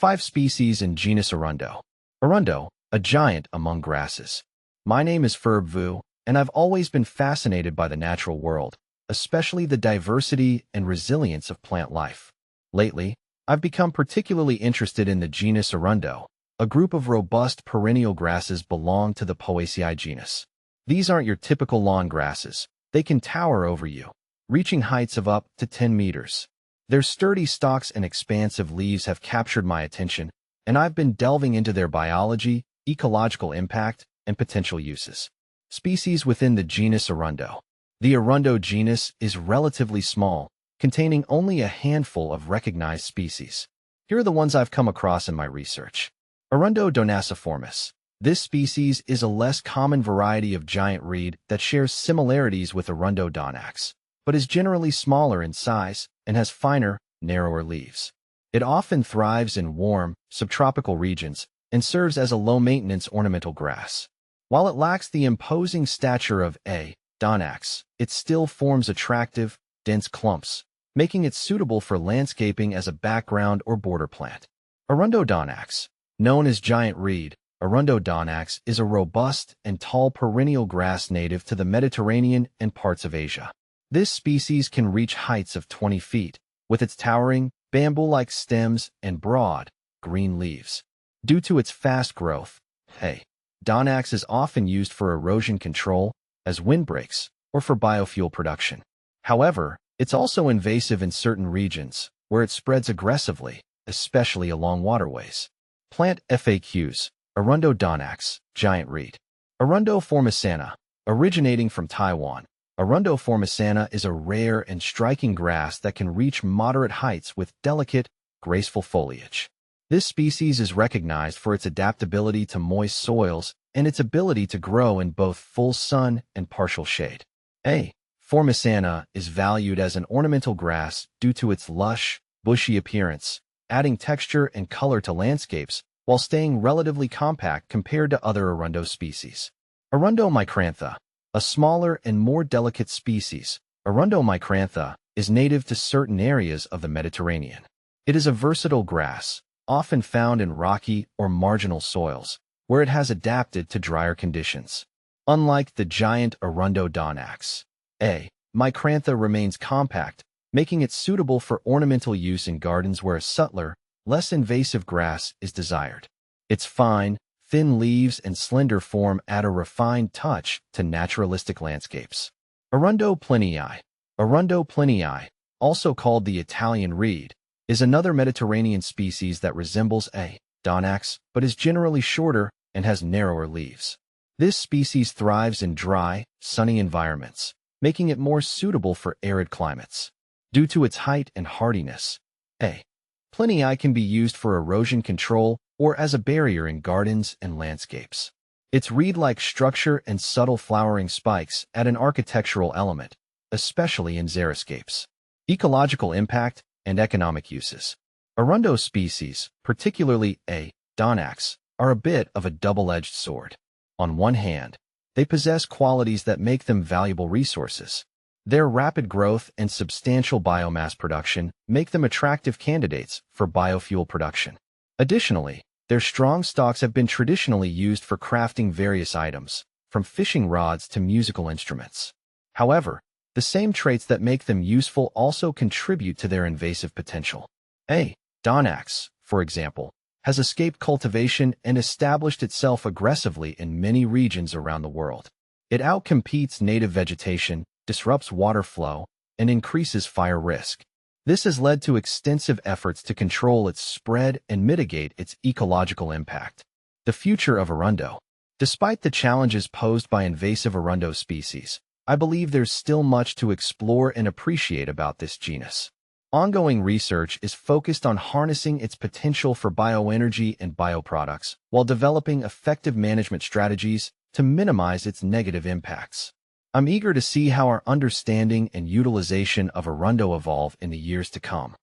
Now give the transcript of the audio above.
5 species in genus Arundo. Arundo, a giant among grasses. My name is Ferb Vu, and I've always been fascinated by the natural world, especially the diversity and resilience of plant life. Lately, I've become particularly interested in the genus Arundo, a group of robust perennial grasses belong to the Poaceae genus. These aren't your typical lawn grasses. They can tower over you, reaching heights of up to 10 meters. Their sturdy stalks and expansive leaves have captured my attention, and I've been delving into their biology, ecological impact, and potential uses. Species within the genus Arundo. The Arundo genus is relatively small, containing only a handful of recognized species. Here are the ones I've come across in my research. Arundo donaciformis. This species is a less common variety of giant reed that shares similarities with Arundo donax, but is generally smaller in size and has finer, narrower leaves. It often thrives in warm, subtropical regions and serves as a low-maintenance ornamental grass. While it lacks the imposing stature of A. donax, it still forms attractive, dense clumps, making it suitable for landscaping as a background or border plant. Arundo donax. Known as giant reed, Arundo donax is a robust and tall perennial grass native to the Mediterranean and parts of Asia. This species can reach heights of 20 feet, with its towering, bamboo-like stems and broad, green leaves. Due to its fast growth, donax is often used for erosion control, as windbreaks, or for biofuel production. However, it's also invasive in certain regions, where it spreads aggressively, especially along waterways. Plant FAQs. Arundo donax, giant reed. Arundo formicana. Originating from Taiwan, Arundo formicana is a rare and striking grass that can reach moderate heights with delicate, graceful foliage. This species is recognized for its adaptability to moist soils and its ability to grow in both full sun and partial shade. Formicana is valued as an ornamental grass due to its lush, bushy appearance, adding texture and color to landscapes while staying relatively compact compared to other Arundo species. Arundo micrantha. A smaller and more delicate species, Arundo micrantha is native to certain areas of the Mediterranean. It is a versatile grass, often found in rocky or marginal soils, where it has adapted to drier conditions. Unlike the giant Arundo donax, micrantha remains compact, making it suitable for ornamental use in gardens where a subtler, less invasive grass is desired. Its fine, thin leaves and slender form add a refined touch to naturalistic landscapes. Arundo plinii. Arundo plinii, also called the Italian reed, is another Mediterranean species that resembles A. donax but is generally shorter and has narrower leaves. This species thrives in dry, sunny environments, making it more suitable for arid climates. Due to its height and hardiness, plinii can be used for erosion control or as a barrier in gardens and landscapes. Its reed-like structure and subtle flowering spikes add an architectural element, especially in xeriscapes. Ecological impact and economic uses. Arundo species, particularly A. donax, are a bit of a double-edged sword. On one hand, they possess qualities that make them valuable resources. Their rapid growth and substantial biomass production make them attractive candidates for biofuel production. Additionally, their strong stalks have been traditionally used for crafting various items, from fishing rods to musical instruments. However, the same traits that make them useful also contribute to their invasive potential. Donax, for example, has escaped cultivation and established itself aggressively in many regions around the world. It outcompetes native vegetation, disrupts water flow, and increases fire risk. This has led to extensive efforts to control its spread and mitigate its ecological impact. The future of Arundo. Despite the challenges posed by invasive Arundo species, I believe there's still much to explore and appreciate about this genus. Ongoing research is focused on harnessing its potential for bioenergy and bioproducts, while developing effective management strategies to minimize its negative impacts. I'm eager to see how our understanding and utilization of Arundo evolve in the years to come.